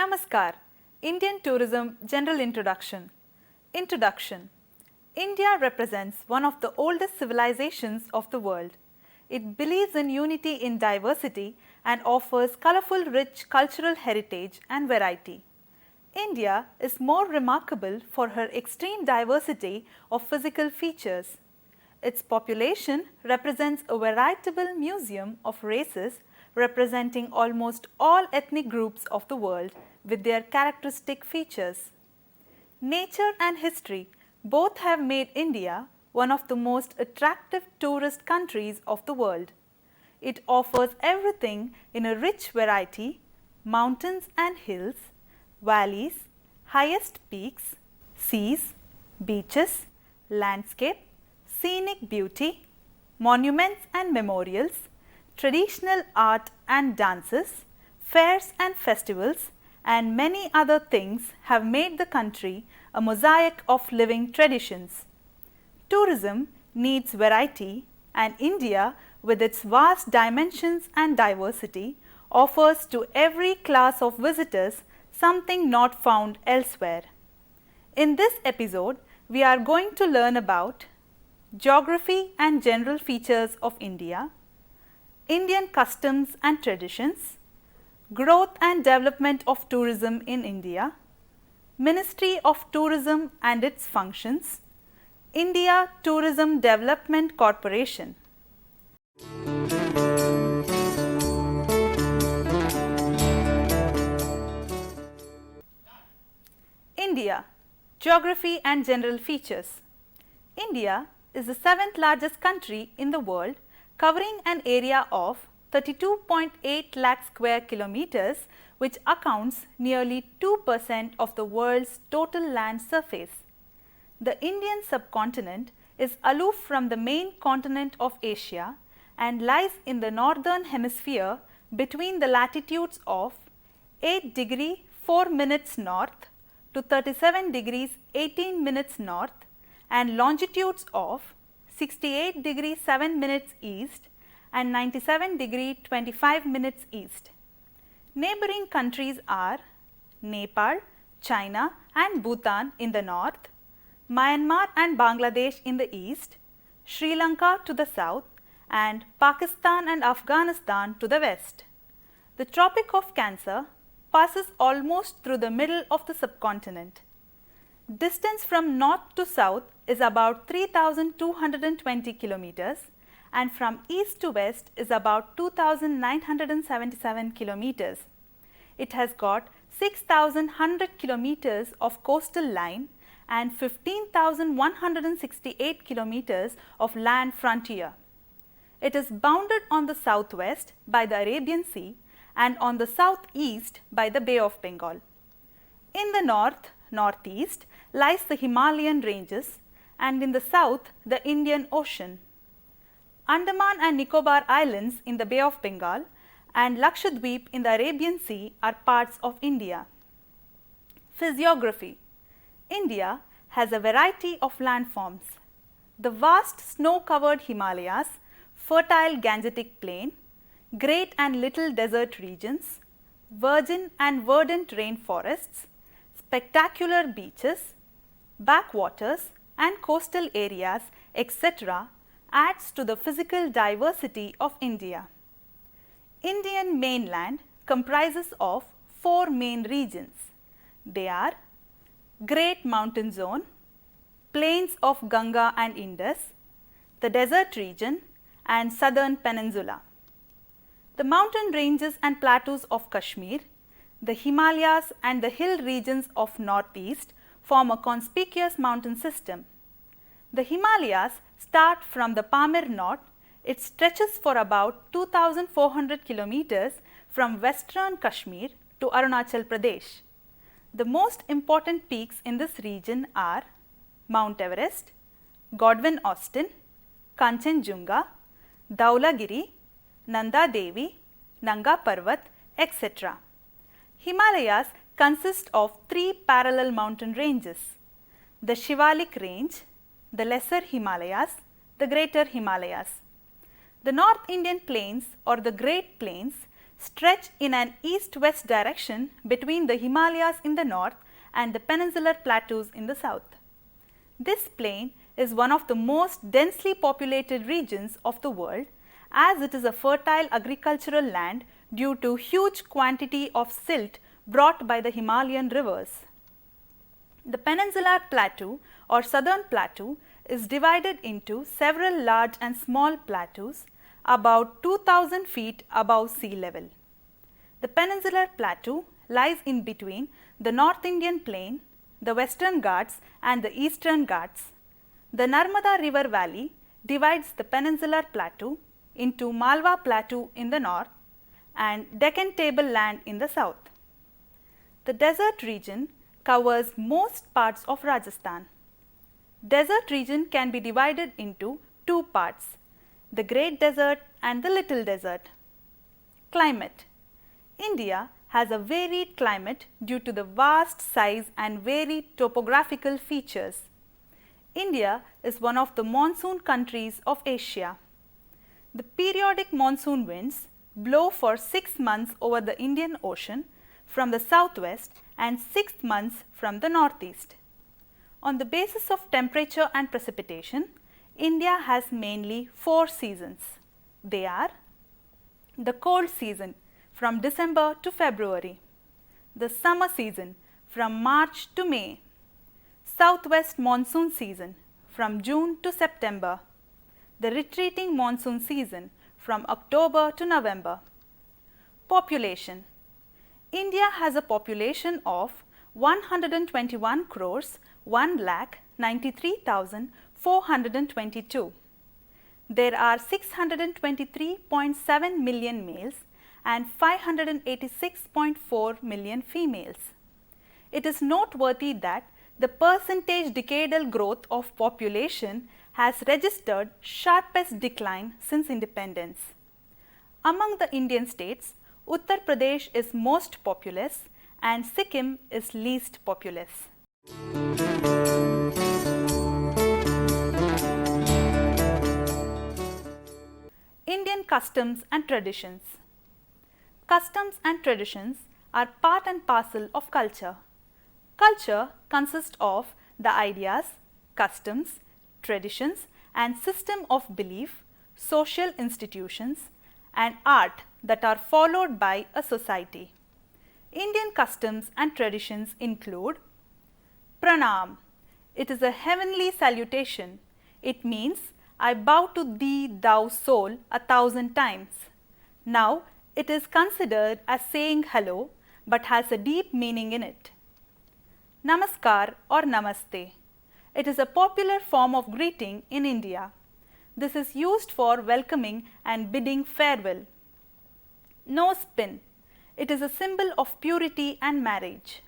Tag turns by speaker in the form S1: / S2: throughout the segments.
S1: Namaskar. Indian Tourism General Introduction. Introduction. India represents one of the oldest civilizations of the world. It believes in unity in diversity and offers colorful, rich cultural heritage and variety. India is more remarkable for her extreme diversity of physical features. Its population represents a veritable museum of races representing almost all ethnic groups of the world with their characteristic features. Nature and history both have made India one of the most attractive tourist countries of the world. It offers everything in a rich variety: mountains and hills, valleys, highest peaks, seas, beaches, landscape, scenic beauty, monuments and memorials, traditional art and dances, fairs and festivals, and many other things have made the country a mosaic of living traditions. Tourism needs variety, and India, with its vast dimensions and diversity, offers to every class of visitors something not found elsewhere. In this episode, we are going to learn about geography and general features of India, Indian customs and traditions, growth and development of tourism in India, Ministry of Tourism and its functions, India Tourism Development Corporation. India, geography and general features. India is the 7th largest country in the world, covering an area of 32.8 lakh square kilometers, which accounts nearly 2% of the world's total land surface. The Indian subcontinent is aloof from the main continent of Asia and lies in the northern hemisphere between the latitudes of 8 degree 4 minutes north to 37 degrees 18 minutes north and longitudes of 68 degree 7 minutes east and 97 degree 25 minutes east. Neighboring countries are Nepal, China and Bhutan in the north, Myanmar and Bangladesh in the east, Sri Lanka to the south, and Pakistan and Afghanistan to the west. The Tropic of Cancer passes almost through the middle of the subcontinent. Distance from north to south is about 3,220 kilometers and from east to west is about 2,977 kilometers. It has got 6,100 kilometers of coastal line and 15,168 kilometers of land frontier. It is bounded on the southwest by the Arabian Sea and on the southeast by the Bay of Bengal. In the northeast lies the Himalayan ranges and in the south the Indian Ocean. Andaman and Nicobar Islands in the Bay of Bengal and Lakshadweep in the Arabian Sea are parts of India. Physiography. India has a variety of landforms. The vast snow-covered Himalayas, fertile Gangetic Plain, great and little desert regions, virgin and verdant rainforests, spectacular beaches, backwaters and coastal areas, etc. adds to the physical diversity of India. Indian mainland comprises of 4 main regions. They are Great Mountain Zone, plains of Ganga and Indus, the desert region and southern peninsula. The mountain ranges and plateaus of Kashmir, the Himalayas and the hill regions of northeast form a conspicuous mountain system. The Himalayas start from the Pamir Knot. It stretches for about 2,400 kilometers from western Kashmir to Arunachal Pradesh. The most important peaks in this region are Mount Everest, Godwin Austen, Kanchenjunga, Dhaulagiri, Nanda Devi, Nanga Parvat, etc. Himalayas consist of 3 parallel mountain ranges: the Shivalik range, the Lesser Himalayas, the Greater Himalayas. The North Indian plains or the Great Plains stretch in an east-west direction between the Himalayas in the north and the peninsular plateaus in the south. This plain is one of the most densely populated regions of the world, as it is a fertile agricultural land due to huge quantity of silt brought by the Himalayan rivers. The peninsular plateau or southern plateau is divided into several large and small plateaus about 2000 feet above sea level. The peninsular plateau lies in between the North Indian plain, the Western Ghats and the Eastern Ghats. The Narmada river valley divides the peninsular plateau into Malwa plateau in the north and Deccan tableland in the south. The desert region covers most parts of Rajasthan. Desert region can be divided into two parts, the Great Desert and the Little Desert. Climate. India has a varied climate due to the vast size and varied topographical features. India is one of the monsoon countries of Asia. The periodic monsoon winds blow for 6 months over the Indian Ocean from the southwest and 6 months from the northeast. On the basis of temperature and precipitation, India has mainly 4 seasons. They are the cold season from December to February, the summer season from March to May, southwest monsoon season from June to September, the retreating monsoon season from October to November. Population. India has a population of 121 crores 1,93,422. There are 623.7 million males and 586.4 million females. It is noteworthy that the percentage decadal growth of population has registered sharpest decline since independence. Among the Indian states, Uttar Pradesh is most populous and Sikkim is least populous. Indian customs and traditions. Customs and traditions are part and parcel of culture. Culture consists of the ideas, customs, traditions and system of belief, social institutions and art that are followed by a society. Indian customs and traditions include Pranam. It is a heavenly salutation. It means I bow to thee, thou soul, 1,000 times. Now, it is considered as saying hello but has a deep meaning in it. Namaskar or Namaste. It is a popular form of greeting in India. This is used for welcoming and bidding farewell. Nose pin. It is a symbol of purity and marriage.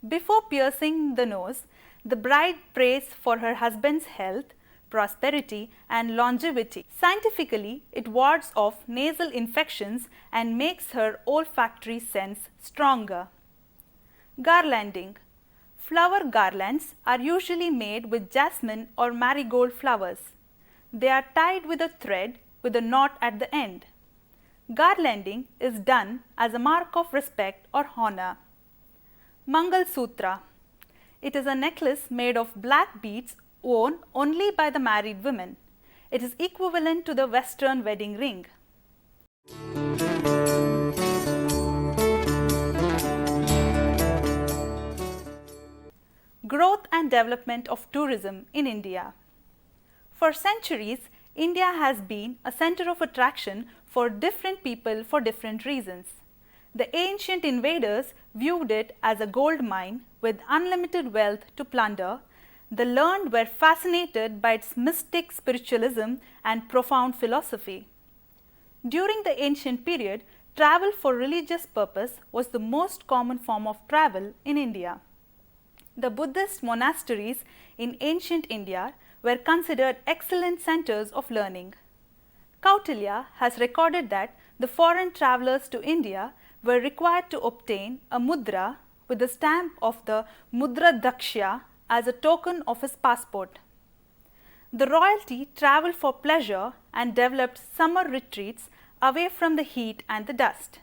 S1: Before piercing the nose, the bride prays for her husband's health, prosperity and longevity. Scientifically, it wards off nasal infections and makes her olfactory sense stronger. Garlanding. Flower garlands are usually made with jasmine or marigold flowers. They are tied with a thread with a knot at the end. Garlanding is done as a mark of respect or honor. Mangal Sutra. It is a necklace made of black beads worn only by the married women. It is equivalent to the Western wedding ring. Growth and development of tourism in India. For centuries, India has been a center of attraction for different people for different reasons. The ancient invaders viewed it as a gold mine with unlimited wealth to plunder. The learned were fascinated by its mystic spiritualism and profound philosophy. During the ancient period, travel for religious purpose was the most common form of travel in India. The Buddhist monasteries in ancient India were considered excellent centers of learning. Kautilya has recorded that the foreign travelers to India were required to obtain a mudra with the stamp of the Mudra Daksha as a token of his passport. The royalty travelled for pleasure and developed summer retreats away from the heat and the dust.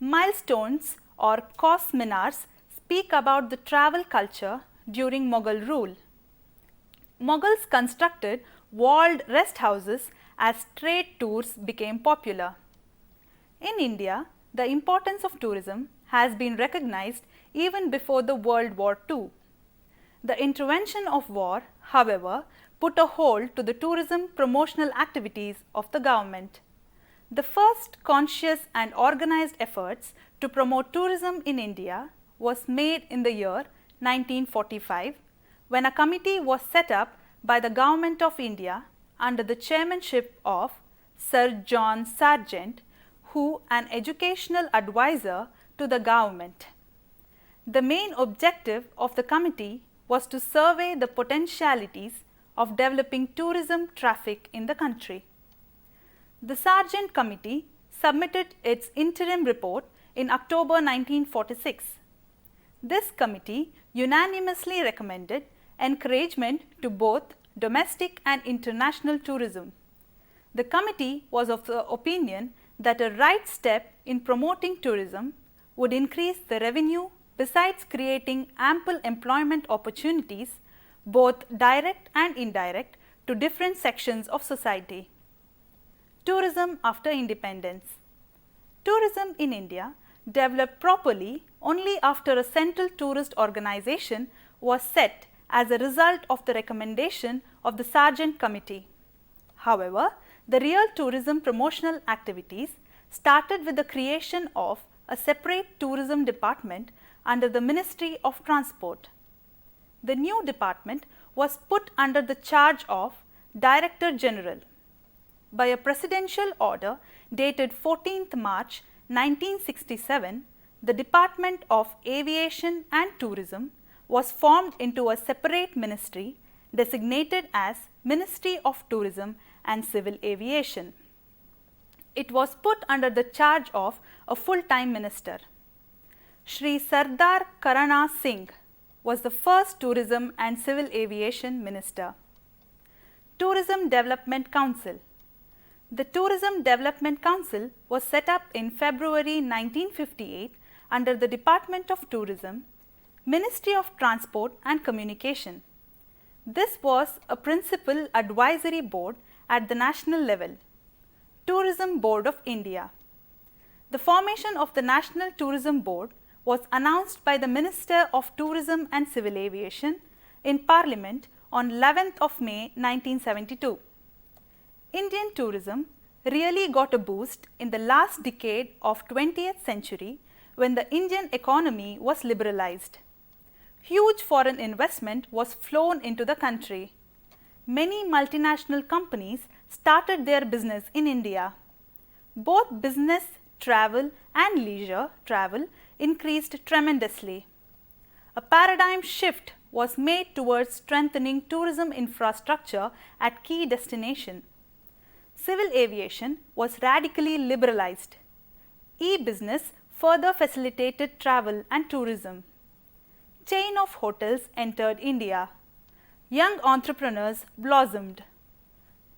S1: Milestones or Qas Minars speak about the travel culture during Mughal rule. Mughals constructed walled rest houses as trade tours became popular. In India, the importance of tourism has been recognized even before the World War II. The intervention of war, however, put a halt to the tourism promotional activities of the government. The first conscious and organized efforts to promote tourism in India was made in the year 1945, when a committee was set up by the Government of India under the chairmanship of Sir John Sargent, who an educational advisor to the government. The main objective of the committee was to survey the potentialities of developing tourism traffic in the country. The Sargent Committee submitted its interim report in October 1946. This committee unanimously recommended encouragement to both domestic and international tourism. The committee was of the opinion that a right step in promoting tourism would increase the revenue besides creating ample employment opportunities, both direct and indirect, to different sections of society. Tourism after independence. Tourism in India developed properly only after a central tourist organization was set as a result of the recommendation of the Sargent Committee. However, the real tourism promotional activities started with the creation of a separate tourism department under the Ministry of Transport. The new department was put under the charge of Director General. By a presidential order dated 14th March 1967, the Department of Aviation and Tourism was formed into a separate ministry designated as Ministry of Tourism and Civil Aviation. It was put under the charge of a full-time minister. Shri Sardar Karana Singh was the first Tourism and Civil Aviation Minister. Tourism Development Council. The Tourism Development Council was set up in February 1958 under the Department of Tourism, Ministry of Transport and Communication. This was a principal advisory board at the national level. Tourism Board of India. The formation of the National Tourism Board was announced by the Minister of Tourism and Civil Aviation in Parliament on 11th of May 1972. Indian tourism really got a boost in the last decade of 20th century when the Indian economy was liberalized. Huge foreign investment was flown into the country. Many multinational companies started their business in India. Both business travel and leisure travel increased tremendously. A paradigm shift was made towards strengthening tourism infrastructure at key destinations. Civil aviation was radically liberalized. E-business further facilitated travel and tourism. Chain of hotels entered India. Young entrepreneurs blossomed.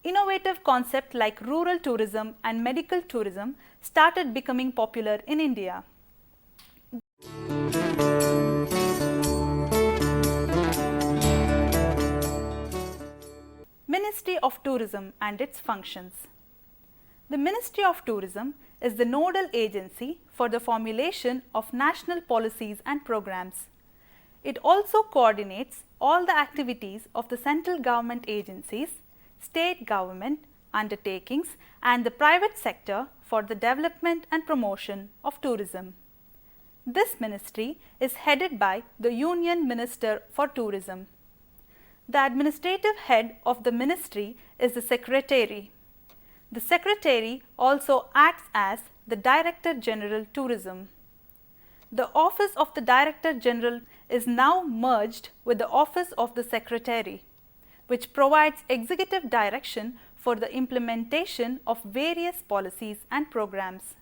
S1: Innovative concepts like rural tourism and medical tourism started becoming popular in India. Ministry of Tourism and its functions. The Ministry of Tourism is the nodal agency for the formulation of national policies and programs. It also coordinates all the activities of the central government agencies, state government undertakings and the private sector for the development and promotion of tourism. This ministry is headed by the Union Minister for Tourism. The administrative head of the ministry is the Secretary. The Secretary also acts as the Director General Tourism. The office of the Director General is now merged with the office of the Secretary, which provides executive direction for the implementation of various policies and programs.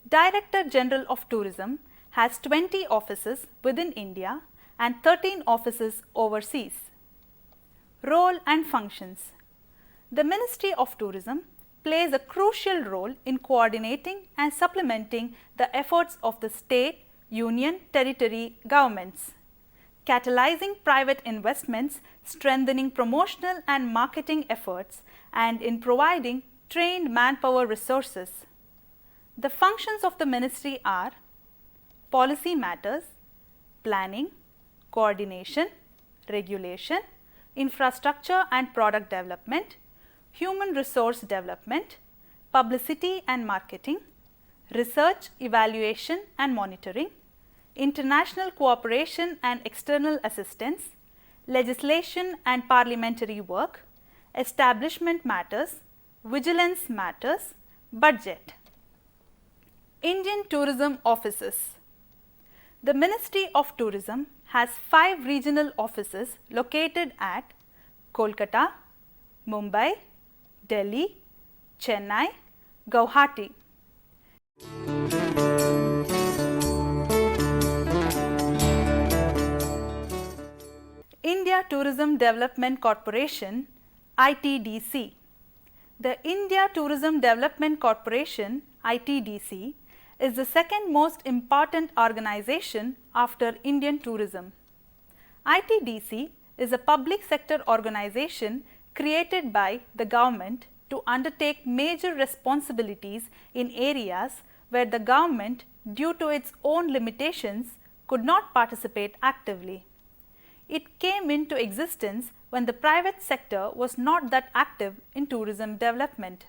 S1: Director General of Tourism has 20 offices within India and 13 offices overseas. Role and functions. The Ministry of Tourism plays a crucial role in coordinating and supplementing the efforts of the state, union, territory governments, catalyzing private investments, strengthening promotional and marketing efforts, and in providing trained manpower resources. The functions of the ministry are policy matters, planning, coordination, regulation, infrastructure and product development, human resource development, publicity and marketing, research, evaluation and monitoring, international cooperation and external assistance, legislation and parliamentary work, establishment matters, vigilance matters, budget. Indian Tourism Offices. The Ministry of Tourism has 5 regional offices located at Kolkata, Mumbai, Delhi, Chennai, Guwahati. India Tourism Development Corporation, ITDC. The India Tourism Development Corporation, ITDC, is the second most important organization after Indian tourism. ITDC is a public sector organization created by the government to undertake major responsibilities in areas where the government, due to its own limitations, could not participate actively. It came into existence when the private sector was not that active in tourism development.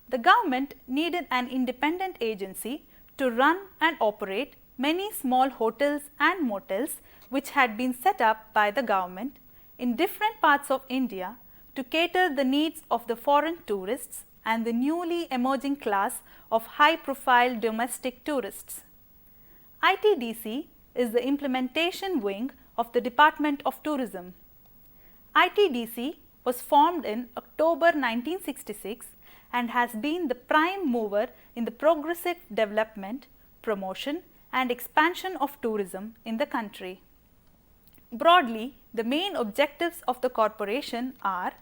S1: The government needed an independent agency to run and operate many small hotels and motels which had been set up by the government in different parts of India to cater the needs of the foreign tourists and the newly emerging class of high-profile domestic tourists. ITDC is the implementation wing of the Department of Tourism. ITDC was formed in October 1966 and has been the prime mover in the progressive development, promotion and expansion of tourism in the country. Broadly, the main objectives of the corporation are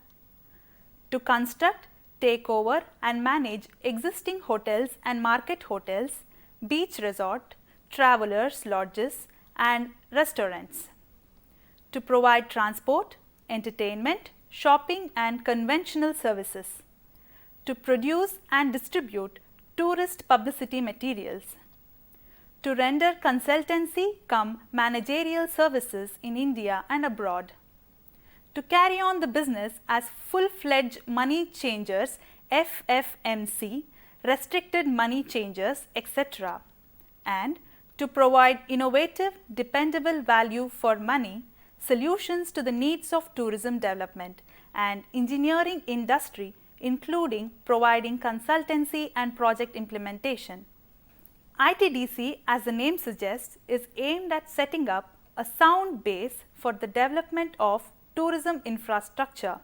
S1: to construct, take over and manage existing hotels and market hotels, beach resort, travelers lodges and restaurants, to provide transport, entertainment, shopping and conventional services, to produce and distribute tourist publicity materials, to render consultancy cum managerial services in India and abroad, to carry on the business as full-fledged money changers, FFMC, restricted money changers, etc., and to provide innovative, dependable value for money solutions to the needs of tourism development and engineering industry, including providing consultancy and project implementation. ITDC, as the name suggests, is aimed at setting up a sound base for the development of tourism infrastructure.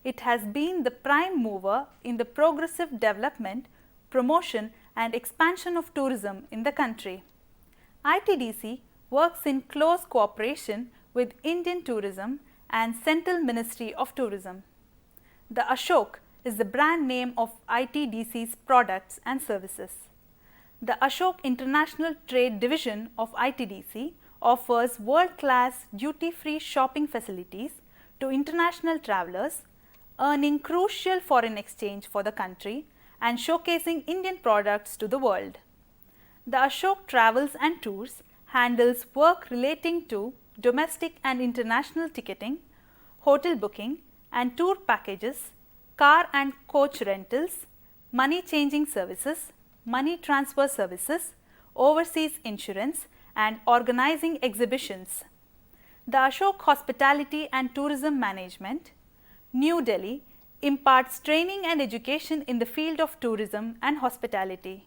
S1: It has been the prime mover in the progressive development, promotion and expansion of tourism in the country. ITDC works in close cooperation with Indian Tourism and Central Ministry of Tourism. The Ashok is the brand name of ITDC's products and services. The Ashok International Trade Division of ITDC offers world-class duty-free shopping facilities to international travelers, earning crucial foreign exchange for the country and showcasing Indian products to the world. The Ashok Travels and Tours handles work relating to domestic and international ticketing, hotel booking and tour packages, car and coach rentals, money changing services, money transfer services, overseas insurance and organizing exhibitions. The Ashok Hospitality and Tourism Management, New Delhi, imparts training and education in the field of tourism and hospitality.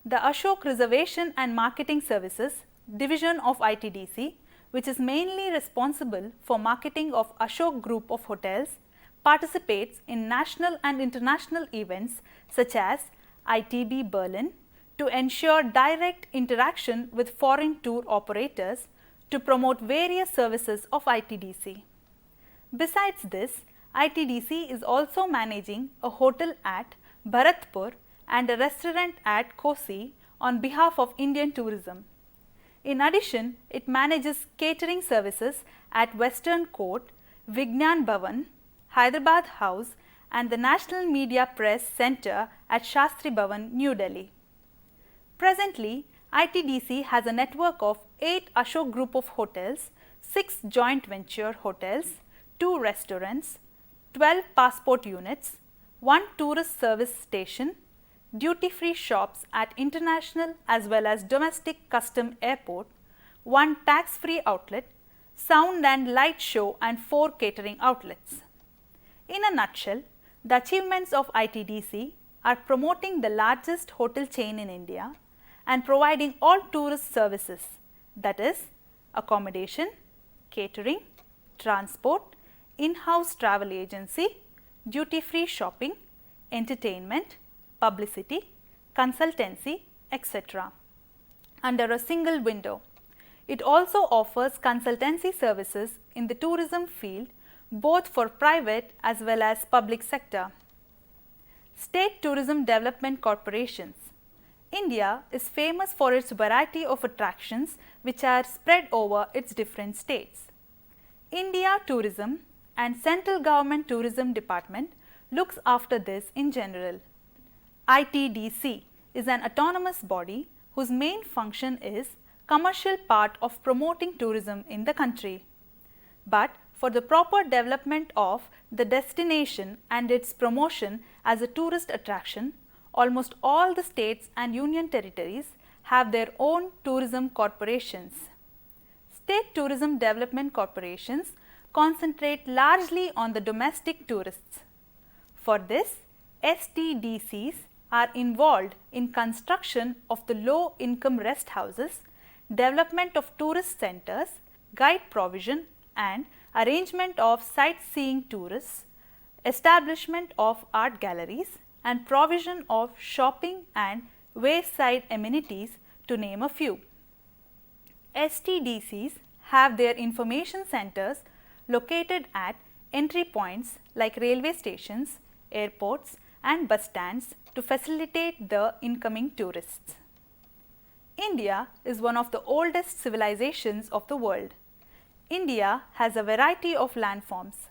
S1: The Ashok Reservation and Marketing Services division of ITDC, which is mainly responsible for marketing of Ashok Group of hotels, participates in national and international events such as ITB Berlin to ensure direct interaction with foreign tour operators to promote various services of ITDC. Besides this, ITDC is also managing a hotel at Bharatpur and a restaurant at Kosi on behalf of Indian tourism. In addition, it manages catering services at Western Court, Vignan Bhavan, Hyderabad House and the National Media Press Centre at Shastri Bhavan, New Delhi. Presently, ITDC has a network of 8 Ashok Group of hotels, 6 joint venture hotels, 2 restaurants, 12 passport units, 1 tourist service station, duty-free shops at international as well as domestic custom airport, 1 tax-free outlet, sound and light show and 4 catering outlets. In a nutshell, the achievements of ITDC are promoting the largest hotel chain in India and providing all tourist services, that is accommodation, catering, transport, in-house travel agency, duty-free shopping, entertainment, publicity, consultancy, etc. under a single window. It also offers consultancy services in the tourism field both for private as well as public sector. State Tourism Development Corporations. India is famous for its variety of attractions which are spread over its different states. India Tourism and Central Government Tourism Department looks after this in general. ITDC is an autonomous body whose main function is commercial part of promoting tourism in the country. But for the proper development of the destination and its promotion as a tourist attraction, almost all the states and union territories have their own tourism corporations. State Tourism Development Corporations concentrate largely on the domestic tourists. For this, STDCs are involved in construction of the low income rest houses, development of tourist centers, guide provision and arrangement of sightseeing tours, establishment of art galleries and provision of shopping and wayside amenities to name a few. STDCs have their information centers located at entry points like railway stations, airports and bus stands to facilitate the incoming tourists. India is one of the oldest civilizations of the world. India has a variety of landforms.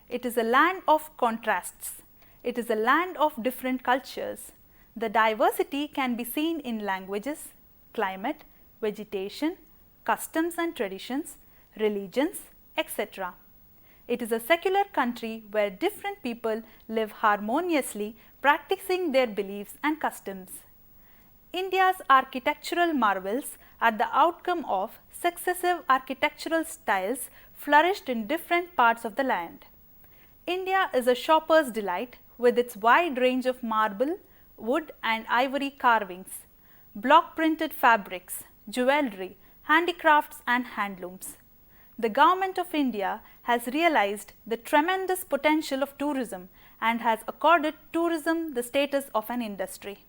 S1: It is a land of contrasts. It is a land of different cultures. The diversity can be seen in languages, climate, vegetation, customs and traditions, religions, etc. It is a secular country where different people live harmoniously, practicing their beliefs and customs. India's architectural marvels are the outcome of successive architectural styles flourished in different parts of the land. India is a shopper's delight with its wide range of marble, wood and ivory carvings, block printed fabrics, jewellery, handicrafts and handlooms. The Government of India has realized the tremendous potential of tourism and has accorded tourism the status of an industry.